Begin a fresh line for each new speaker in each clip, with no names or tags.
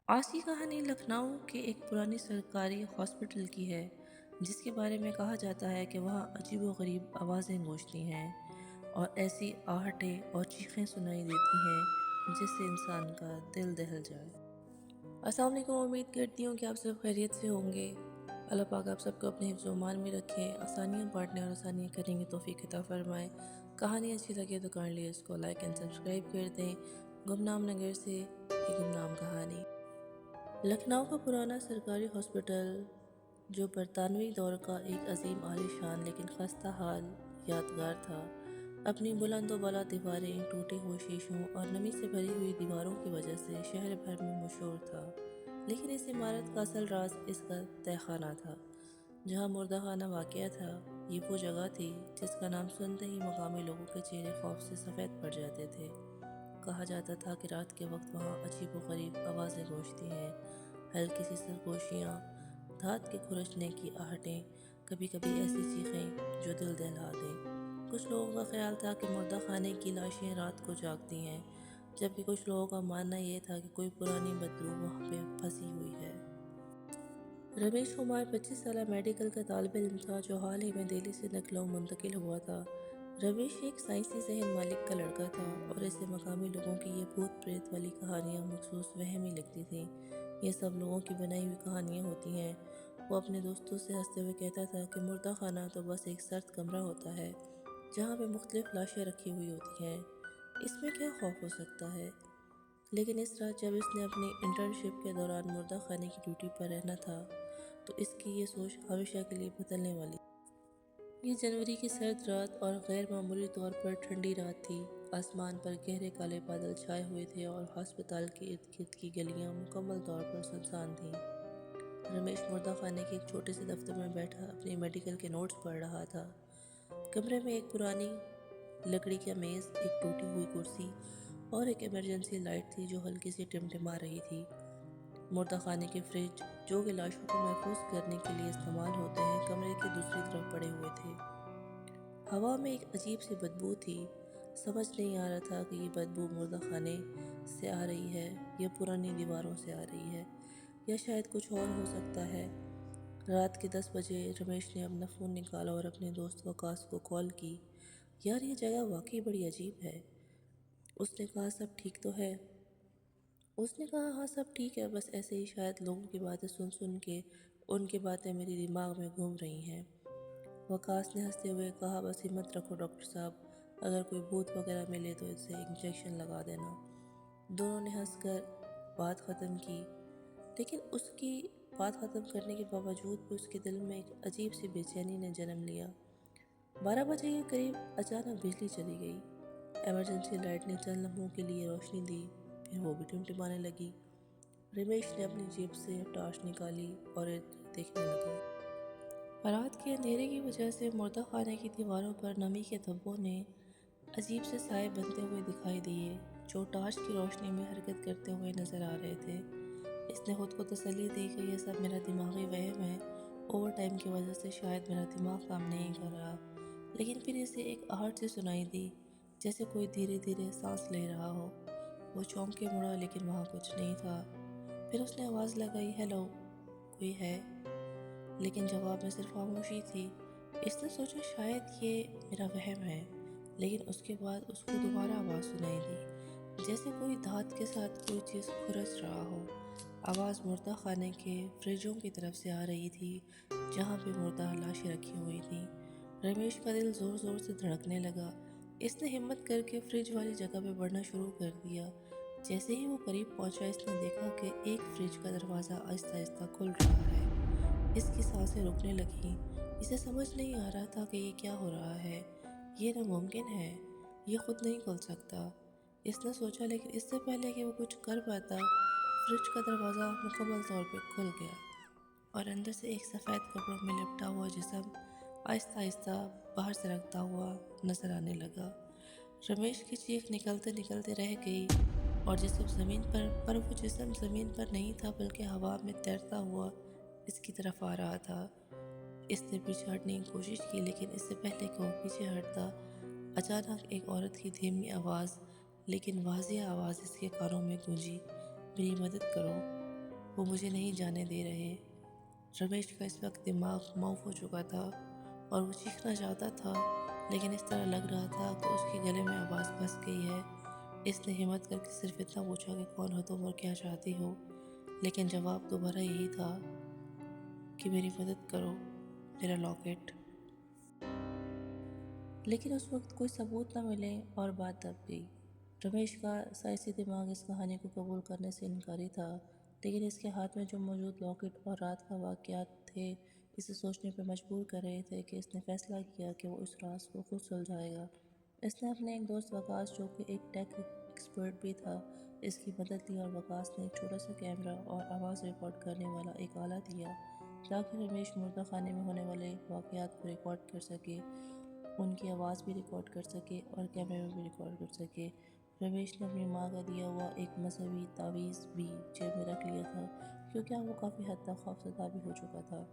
آج کی کہانی لکھنؤ کے ایک پرانی سرکاری ہاسپٹل کی ہے، جس کے بارے میں کہا جاتا ہے کہ وہاں عجیب و غریب آوازیں گونجتی ہیں اور ایسی آہٹیں اور چیخیں سنائی دیتی ہیں جس سے انسان کا دل دہل جائے۔ السلام علیکم، امید کرتی ہوں کہ آپ سب خیریت سے ہوں گے۔ اللہ پاک آپ سب کو اپنے حفظ و امان میں رکھیں، آسانیاں بانٹنے اور آسانیاں کریں گے توفیق عطا فرمائے۔ کہانی اچھی لگے تو کائنڈلی اس کو لائک اینڈ سبسکرائب کر دیں۔ گمنام نگر سے ایک گمنام کہانی۔ لکھنؤ کا پرانا سرکاری ہاسپٹل، جو برطانوی دور کا ایک عظیم عالیشان لیکن خستہ حال یادگار تھا، اپنی بلند و بالا دیواریں، ٹوٹے ہوئے شیشوں اور نمی سے بھری ہوئی دیواروں کی وجہ سے شہر بھر میں مشہور تھا۔ لیکن اس عمارت کا اصل راز اس کا تہہ خانہ تھا۔ جہاں مردہ خانہ واقع تھا، یہ وہ جگہ تھی جس کا نام سنتے ہی مقامی لوگوں کے چہرے خوف سے سفید پڑ جاتے تھے۔ کہا جاتا تھا کہ رات کے وقت وہاں عجیب و غریب آوازیں گونجتی ہیں، ہلکی سی سرگوشیاں، دھات کے کھرچنے کی آہٹیں، کبھی کبھی ایسی چیخیں جو دل دہلا دیں۔ کچھ لوگوں کا خیال تھا کہ مردہ خانے کی لاشیں رات کو جاگتی ہیں، جبکہ کچھ لوگوں کا ماننا یہ تھا کہ کوئی پرانی بدبو وہاں پہ پھنسی ہوئی ہے۔ رمیش کمار 25 سالہ میڈیکل کا طالب علم تھا جو حال ہی میں دہلی سے لکھنؤ منتقل ہوا تھا۔ رمیش ایک سائنسی ذہن مالک کا لڑکا تھا اور اسے مقامی لوگوں کی یہ بھوت پریت والی کہانیاں مخصوص وہم ہی لگتی تھیں۔ یہ سب لوگوں کی بنائی ہوئی کہانیاں ہوتی ہیں۔ وہ اپنے دوستوں سے ہنستے ہوئے کہتا تھا کہ مردہ خانہ تو بس ایک سرد کمرہ ہوتا ہے جہاں پہ مختلف لاشیں رکھی ہوئی ہوتی ہیں، اس میں کیا خوف ہو سکتا ہے۔ لیکن اس رات جب اس نے اپنی انٹرنشپ کے دوران مردہ خانے کی ڈیوٹی پر رہنا تھا تو اس کی یہ سوچ ہمیشہ کے لیے بدلنے والی۔ یہ جنوری کی سرد رات اور غیر معمولی طور پر ٹھنڈی رات تھی۔ آسمان پر گہرے کالے بادل چھائے ہوئے تھے اور ہسپتال کے ارد گرد کی گلیاں مکمل طور پر سنسان تھیں۔ رمیش مردہ خانے کے ایک چھوٹے سے دفتر میں بیٹھا اپنے میڈیکل کے نوٹس پڑھ رہا تھا۔ کمرے میں ایک پرانی لکڑی کا میز، ایک ٹوٹی ہوئی کرسی اور ایک ایمرجنسی لائٹ تھی جو ہلکی سی ٹمٹما رہی تھی۔ مردہ خانے کے فریج، جو کہ لاشوں کو محفوظ کرنے کے لیے استعمال ہوتے ہیں، کمرے کی دوسری طرف پڑے ہوئے تھے۔ ہوا میں ایک عجیب سی بدبو تھی۔ سمجھ نہیں آ رہا تھا کہ یہ بدبو مردہ خانے سے آ رہی ہے یا پرانی دیواروں سے آ رہی ہے یا شاید کچھ اور ہو سکتا ہے۔ رات کے 10 بجے رمیش نے اپنا فون نکالا اور اپنے دوست وقاص کو کال کی۔ یار، یہ جگہ واقعی بڑی عجیب ہے۔ اس نے کہا، سب ٹھیک تو ہے؟ اس نے کہا، ہاں سب ٹھیک ہے، بس ایسے ہی شاید لوگوں کی باتیں سن سن کے ان کی باتیں میری دماغ میں گھوم رہی ہیں۔ وقاص نے ہنستے ہوئے کہا، بس ہمت رکھو ڈاکٹر صاحب، اگر کوئی بھوت وغیرہ ملے تو اسے انجیکشن لگا دینا۔ دونوں نے ہنس کر بات ختم کی، لیکن اس کی بات ختم کرنے کے باوجود بھی اس کے دل میں ایک عجیب سی بے چینی نے جنم لیا۔ 12 بجے کے قریب اچانک بجلی چلی گئی۔ ایمرجنسی لائٹ نے چند لمحوں کے لیے روشنی دی، پھر وہ بھی ٹمٹمانے لگی۔ رمیش نے اپنی جیب سے ٹارچ نکالی اور دیکھنے لگا۔ رات کے اندھیرے کی وجہ سے مردہ خانے کی دیواروں پر نمی کے دھبوں نے عجیب سے سائے بنتے ہوئے دکھائی دیے جو ٹارچ کی روشنی میں حرکت کرتے ہوئے نظر آ رہے تھے۔ اس نے خود کو تسلی دی کہ یہ سب میرا دماغی وہم ہے، اوور ٹائم کی وجہ سے شاید میرا دماغ کام نہیں کر رہا۔ لیکن پھر اسے ایک آہٹ سی سنائی دی، جیسے کوئی دھیرے دھیرے سانس لے رہا ہو۔ وہ چونک کے مڑا، لیکن وہاں کچھ نہیں تھا۔ پھر اس نے آواز لگائی، ہیلو، کوئی ہے؟ لیکن جواب میں صرف خاموشی تھی۔ اس نے سوچا شاید یہ میرا وہم ہے، لیکن اس کے بعد اس کو دوبارہ آواز سنائی دی، جیسے کوئی دھات کے ساتھ کوئی چیز کھرچ رہا ہو۔ آواز مردہ خانے کے فریجوں کی طرف سے آ رہی تھی جہاں پہ مردہ لاشیں رکھی ہوئی تھیں۔ رمیش کا دل زور زور سے دھڑکنے لگا۔ اس نے ہمت کر کے فریج والی جگہ پہ بڑھنا شروع کر دیا۔ جیسے ہی وہ قریب پہنچا، اس نے دیکھا کہ ایک فریج کا دروازہ آہستہ آہستہ کھل رہا ہے۔ اس کی سانسیں رکنے لگیں۔ اسے سمجھ نہیں آ رہا تھا کہ یہ کیا ہو رہا ہے۔ یہ ناممکن ہے، یہ خود نہیں کھل سکتا، اس نے سوچا۔ لیکن اس سے پہلے کہ وہ کچھ کر پاتا، فریج کا دروازہ مکمل طور پہ کھل گیا اور اندر سے ایک سفید کپڑوں میں لپٹا ہوا جسم آہستہ آہستہ باہر سرکتا ہوا نظر آنے لگا۔ رمیش کی چیخ نکلتے نکلتے رہ گئی اور جسم زمین پر وہ جسم زمین پر نہیں تھا بلکہ ہوا میں تیرتا ہوا اس کی طرف آ رہا تھا۔ اس نے پیچھے ہٹنے کی کوشش کی، لیکن اس سے پہلے کہ وہ پیچھے ہٹتا، اچانک ایک عورت کی دھیمی آواز لیکن واضح آواز اس کے کانوں میں گونجی، میری مدد کرو۔ وہ مجھے نہیں جانے دے رہے۔ رمیش کا اس وقت دماغ معاف ہو چکا تھا اور وہ چیخنا چاہتا تھا، لیکن اس طرح لگ رہا تھا کہ اس کے گلے میں آواز پھنس گئی ہے۔ اس نے ہمت کر کے صرف اتنا پوچھا کہ کون ہو تم اور کیا چاہتی ہو، لیکن جواب دوبارہ یہی تھا کہ میری مدد کرو، میرا لاکٹ۔ لیکن اس وقت کوئی ثبوت نہ ملے اور بات دب گئی۔ رمیش کا سائنسی دماغ اس کہانی کو قبول کرنے سے انکاری تھا، لیکن اس کے ہاتھ میں جو موجود لاکٹ اور رات کا واقعات تھے اسے سوچنے پر مجبور کر رہے تھے کہ اس نے فیصلہ کیا کہ وہ اس راز کو خود سلجھائے گا۔ اس نے اپنے ایک دوست وقاص، جو کہ ایک ٹیک ایکسپرٹ بھی تھا، اس کی مدد لی، اور وقاص نے ایک چھوٹا سا کیمرہ اور آواز ریکارڈ کرنے والا ایک آلہ دیا تاکہ رمیش مردہ خانے میں ہونے والے واقعات کو ریکارڈ کر سکے، ان کی آواز بھی ریکارڈ کر سکے اور کیمرے میں بھی ریکارڈ کر سکے۔ رمیش نے اپنی ماں کا دیا ہوا ایک مذہبی تعویذ بھی جیب میں رکھ لیا تھا، کیونکہ اب وہ کافی حد تک خوفزدہ بھی ہو چکا تھا۔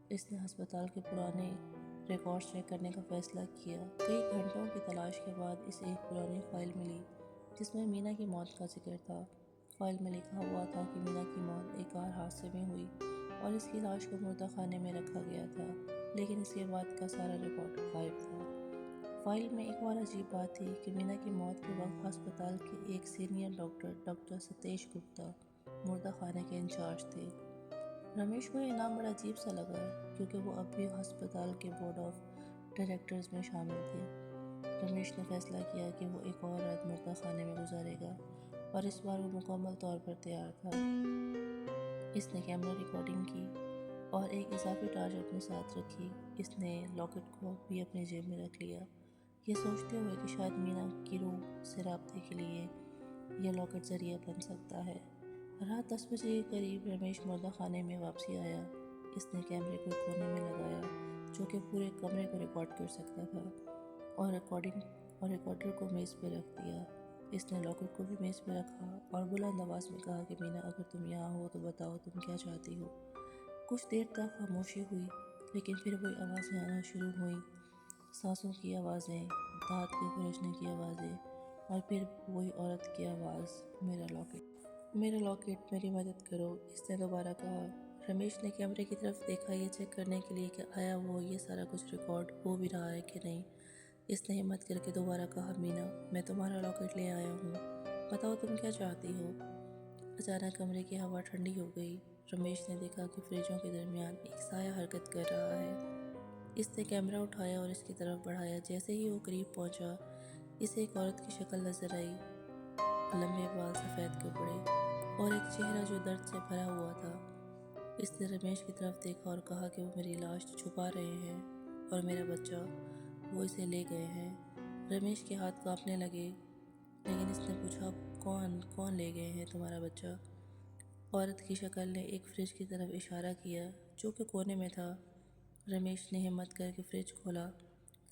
اس نے ہسپتال کے پرانے ریکارڈز چیک کرنے کا فیصلہ کیا۔ کئی گھنٹوں کی تلاش کے بعد اسے ایک پرانی فائل ملی جس میں مینا کی موت کا ذکر تھا۔ فائل میں لکھا ہوا تھا کہ مینا کی موت ایک کار حادثے میں ہوئی اور اس کی لاش کو مردہ خانے میں رکھا گیا تھا، لیکن اس کے بعد کا سارا ریکارڈ غائب تھا۔ فائل میں ایک اور عجیب بات تھی کہ مینا کی موت کے وقت ہسپتال کے ایک senior doctor, doctor Satish Gupta, مردہ خانے کے انچارج تھے۔ رمیش کو یہ نام بڑا عجیب سا لگا کیونکہ وہ اب بھی ہسپتال کے بورڈ آف ڈائریکٹرز میں شامل تھے۔ رمیش نے فیصلہ کیا کہ وہ ایک اور رات مردہ خانے میں گزارے گا، اور اس بار وہ مکمل طور پر تیار تھا۔ اس نے کیمرہ ریکارڈنگ کی اور ایک اضافی ٹارچ اپنے ساتھ رکھی۔ اس نے لاکٹ کو بھی اپنی جیب میں رکھ لیا، یہ سوچتے ہوئے کہ شاید مینا کی روح سے رابطے کے لیے یہ لاکٹ ذریعہ بن سکتا ہے۔ رات 10 بجے کے قریب رمیش مردہ خانے میں واپسی آیا۔ اس نے کیمرے کو ایک کونے میں لگایا جو کہ پورے کمرے کو ریکارڈ کر سکتا تھا، اور ریکارڈر کو میز پہ رکھ دیا۔ اس نے لاکٹ کو بھی میز پہ رکھا اور بلند آواز میں کہا کہ مینا، اگر تم یہاں ہو تو بتاؤ تم کیا چاہتی ہو۔ کچھ دیر تک خاموشی ہوئی، لیکن پھر وہی آوازیں آنا شروع ہوئیں، سانسوں کی آوازیں، دانت کے کھرچنے کی آوازیں، اور پھر وہی عورت کی آواز، میرا لاکٹ، میرا لاکٹ، میری مدد کرو، اس نے دوبارہ کہا۔ رمیش نے کیمرے کی طرف دیکھا یہ چیک کرنے کے لیے کہ آیا وہ یہ سارا کچھ ریکارڈ ہو بھی رہا ہے کہ نہیں۔ اس نے ہمت کر کے دوبارہ کہا، مینا، میں تمہارا لاکٹ لے آیا ہوں، بتاؤ تم کیا چاہتی ہو۔ اچانک کمرے کی ہوا ٹھنڈی ہو گئی۔ رمیش نے دیکھا کہ فریجوں کے درمیان ایک سایہ حرکت کر رہا ہے۔ اس نے کیمرہ اٹھایا اور اس کی طرف بڑھایا۔ جیسے ہی وہ قریب پہنچا، اسے ایک عورت کی شکل نظر آئی، لمبے بال، سفید کپڑے اور ایک چہرہ جو درد سے بھرا ہوا تھا۔ اس نے رمیش کی طرف دیکھا اور کہا کہ وہ میری لاش چھپا رہے ہیں اور میرا بچہ، وہ اسے لے گئے ہیں۔ رمیش کے ہاتھ کانپنے لگے، لیکن اس نے پوچھا، کون لے گئے ہیں تمہارا بچہ؟ عورت کی شکل نے ایک فریج کی طرف اشارہ کیا جو کہ کونے میں تھا۔ رمیش نے ہمت کر کے فریج کھولا،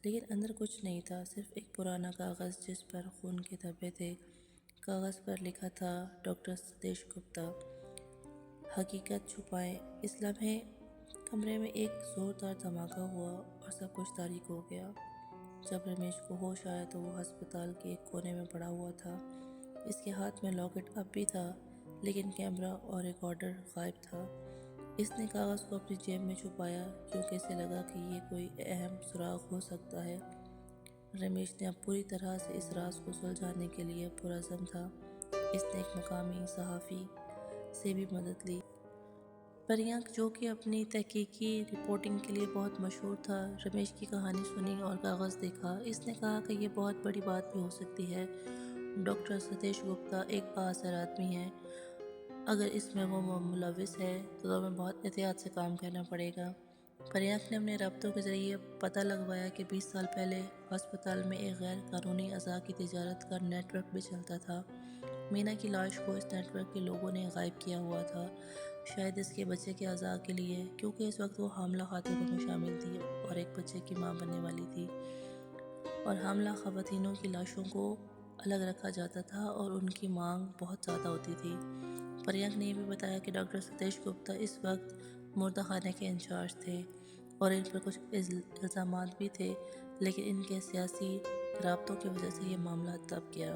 لیکن اندر کچھ نہیں تھا، صرف ایک پرانا کاغذ جس پر خون کے دھبے تھے۔ کاغذ پر لکھا تھا، ڈاکٹر ستیش گپتا، حقیقت چھپائیں۔ اس لمحے کمرے میں ایک زوردار دھماکہ ہوا اور سب کچھ تاریک ہو گیا۔ جب رمیش کو ہوش آیا تو وہ ہسپتال کے ایک کونے میں پڑا ہوا تھا۔ اس کے ہاتھ میں لاکٹ اب بھی تھا، لیکن کیمرہ اور ریکارڈر غائب تھا۔ اس نے کاغذ کو اپنی جیب میں چھپایا کیونکہ اسے لگا کہ یہ کوئی اہم سراغ ہو سکتا ہے۔ رمیش نے اب پوری طرح سے اس راز کو سلجھانے کے لیے پرعزم تھا۔ اس نے ایک مقامی صحافی سے بھی مدد لی، پریانک، جو کہ اپنی تحقیقی رپورٹنگ کے لیے بہت مشہور تھا۔ رمیش کی کہانی سنی اور کاغذ دیکھا۔ اس نے کہا کہ یہ بہت بڑی بات بھی ہو سکتی ہے۔ ڈاکٹر ستیش گپتا ایک بااثر آدمی ہے۔ اگر اس میں وہ ملوث ہے تو ہمیں بہت احتیاط سے کام کرنا پڑے گا۔ پریانک نے اپنے رابطوں کے ذریعے پتہ لگوایا کہ 20 سال پہلے ہسپتال میں ایک غیر قانونی اعضاء کی تجارت کا نیٹ ورک بھی چلتا تھا۔ مینا کی لاش کو اس نیٹ ورک کے لوگوں نے غائب کیا ہوا تھا، شاید اس کے بچے کے اعضاء کے لیے، کیونکہ اس وقت وہ حاملہ خاتونوں میں شامل تھی اور ایک بچے کی ماں بننے والی تھی، اور حاملہ خواتینوں کی لاشوں کو الگ رکھا جاتا تھا اور ان کی مانگ بہت زیادہ ہوتی تھی۔ پریانک نے یہ بھی بتایا کہ ڈاکٹر ستیش گپتا اس وقت مردہ خانے کے انچارج تھے اور ان پر کچھ الزامات بھی تھے، لیکن ان کے سیاسی رابطوں کی وجہ سے یہ معاملہ دب گیا۔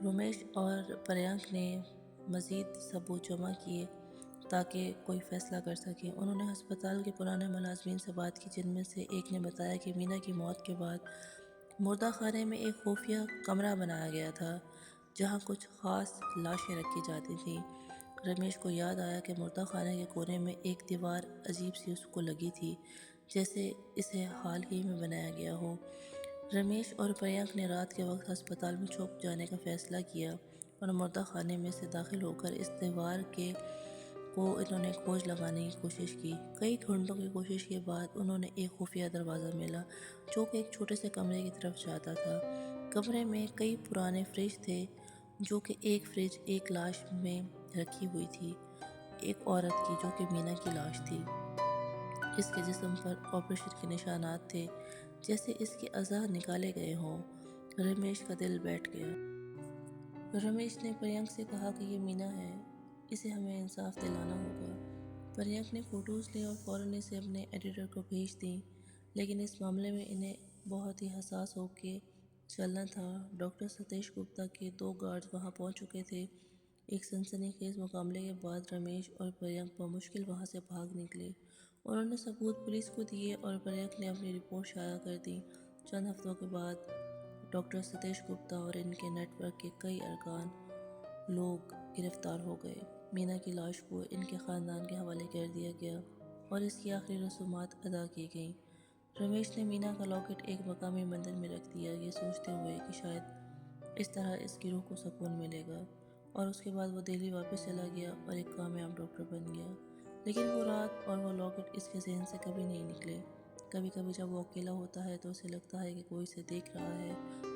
رمیش اور پریانک نے مزید ثبوت جمع کیے تاکہ کوئی فیصلہ کر سکیں۔ انہوں نے ہسپتال کے پرانے ملازمین سے بات کی، جن میں سے ایک نے بتایا کہ مینا کی موت کے بعد مردہ خانے میں ایک خفیہ کمرہ بنایا گیا تھا جہاں کچھ خاص لاشیں رکھی جاتی تھیں۔ رمیش کو یاد آیا کہ مردہ خانے کے کونے میں ایک دیوار عجیب سی اس کو لگی تھی، جیسے اسے حال ہی میں بنایا گیا ہو۔ رمیش اور پریانک نے رات کے وقت ہسپتال میں چھپ جانے کا فیصلہ کیا اور مردہ خانے میں سے داخل ہو کر اس دیوار کو انہوں نے کھوج لگانے کی کوشش کی۔ کئی گھنٹوں کی کوشش کے بعد انہوں نے ایک خفیہ دروازہ ملا جو کہ ایک چھوٹے سے کمرے کی طرف جاتا تھا۔ کمرے میں کئی پرانے فریج تھے، جو کہ ایک فریج ایک لاش میں رکھی ہوئی تھی، ایک عورت کی جو کہ مینا کی لاش تھی۔ اس کے جسم پر آپریشن کے نشانات تھے، جیسے اس کے اعضاء نکالے گئے ہوں۔ رمیش کا دل بیٹھ گیا۔ رمیش نے پریانک سے کہا کہ یہ مینا ہے، اسے ہمیں انصاف دلانا ہوگا۔ پریانک نے فوٹوز لی اور فوراً اسے اپنے ایڈیٹر کو بھیج دیں، لیکن اس معاملے میں انہیں بہت ہی حساس ہو کے چلنا تھا۔ ڈاکٹر ستیش گپتا کے 2 گارڈز وہاں پہنچ چکے تھے۔ ایک سنسنی خیز مقابلے کے بعد رمیش اور پریانک بمشکل وہاں سے بھاگ نکلے۔ انہوں نے ثبوت پولیس کو دیے اور پریانک نے اپنی رپورٹ شائع کر دی۔ چند ہفتوں کے بعد ڈاکٹر ستیش گپتا اور ان کے نیٹ ورک کے کئی ارکان لوگ گرفتار ہو گئے۔ مینا کی لاش کو ان کے خاندان کے حوالے کر دیا گیا اور اس کی آخری رسومات ادا کی گئیں۔ رمیش نے مینا کا لاکٹ ایک مقامی مندر میں رکھ دیا، یہ سوچتے ہوئے کہ شاید اس طرح اس کی روح کو سکون ملے گا، اور اس کے بعد وہ دہلی واپس چلا گیا اور ایک کامیاب ڈاکٹر بن گیا۔ لیکن وہ رات اور وہ لاکٹ اس کے ذہن سے کبھی نہیں نکلے۔ کبھی کبھی جب وہ اکیلا ہوتا ہے تو اسے لگتا ہے کہ کوئی اسے دیکھ رہا ہے،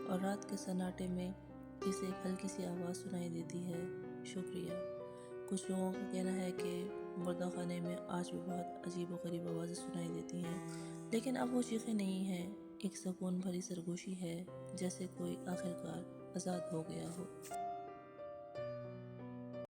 اور رات کے سناٹے میں اسے ایک ہلکی سی آواز سنائی دیتی ہے، شکریہ۔ کچھ لوگوں کا کہنا ہے کہ مردہ خانے میں آج بھی بہت عجیب و غریب آوازیں سنائی دیتی ہیں، لیکن اب وہ چیخیں نہیں ہیں، ایک سکون بھری سرگوشی ہے، جیسے کوئی آخرکار آزاد ہو گیا ہو۔